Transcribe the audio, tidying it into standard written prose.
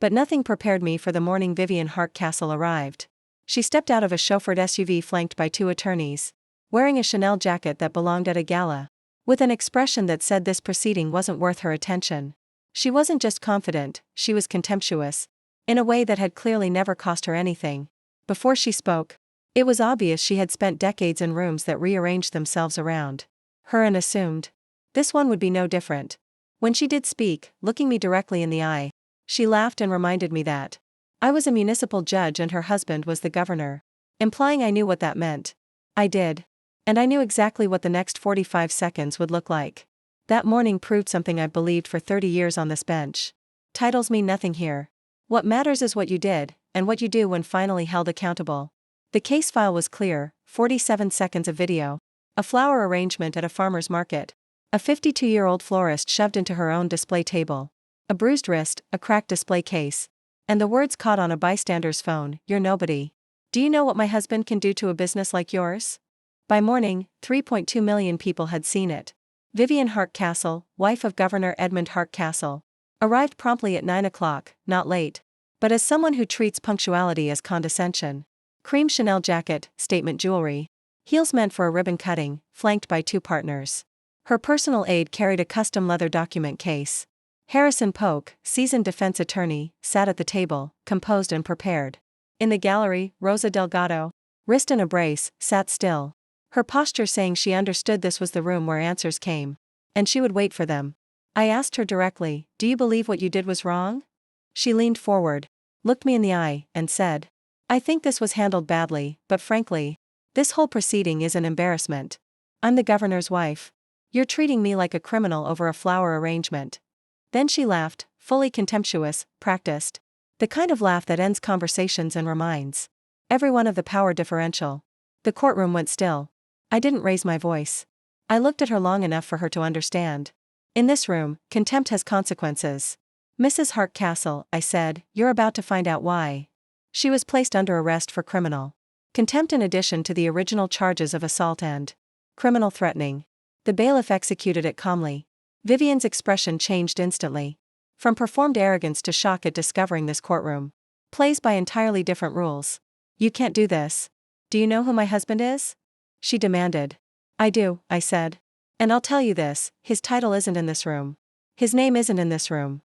But nothing prepared me for the morning Vivian Hardcastle arrived. She stepped out of a chauffeured SUV flanked by 2 attorneys, wearing a Chanel jacket that belonged at a gala, with an expression that said this proceeding wasn't worth her attention. She wasn't just confident, she was contemptuous, in a way that had clearly never cost her anything. Before she spoke, it was obvious she had spent decades in rooms that rearranged themselves around her and assumed this one would be no different. When she did speak, looking me directly in the eye, she laughed and reminded me that I was a municipal judge and her husband was the governor, implying I knew what that meant. I did. And I knew exactly what the next 45 seconds would look like. That morning proved something I've believed for 30 years on this bench. Titles mean nothing here. What matters is what you did, and what you do when finally held accountable. The case file was clear: 47 seconds of video, a flower arrangement at a farmer's market, a 52-year-old florist shoved into her own display table, a bruised wrist, a cracked display case, and the words caught on a bystander's phone: "You're nobody. Do you know what my husband can do to a business like yours?" By morning, 3.2 million people had seen it. Vivian Hardcastle, wife of Governor Edmund Hardcastle, arrived promptly at 9 o'clock, not late, but as someone who treats punctuality as condescension. Cream Chanel jacket, statement jewelry, heels meant for a ribbon cutting, flanked by 2 partners. Her personal aide carried a custom leather document case. Harrison Polk, seasoned defense attorney, sat at the table, composed and prepared. In the gallery, Rosa Delgado, wrist in a brace, sat still, her posture saying she understood this was the room where answers came, and she would wait for them. I asked her directly, "Do you believe what you did was wrong?" She leaned forward, looked me in the eye, and said, "I think this was handled badly, but frankly, this whole proceeding is an embarrassment. I'm the governor's wife. You're treating me like a criminal over a flower arrangement." Then she laughed, fully contemptuous, practiced. The kind of laugh that ends conversations and reminds everyone of the power differential. The courtroom went still. I didn't raise my voice. I looked at her long enough for her to understand. In this room, contempt has consequences. "Mrs. Hardcastle," I said, "you're about to find out why." She was placed under arrest for criminal contempt in addition to the original charges of assault and criminal threatening. The bailiff executed it calmly. Vivian's expression changed instantly. From performed arrogance to shock at discovering this courtroom plays by entirely different rules. "You can't do this. Do you know who my husband is?" she demanded. "I do," I said. "And I'll tell you this, his title isn't in this room. His name isn't in this room.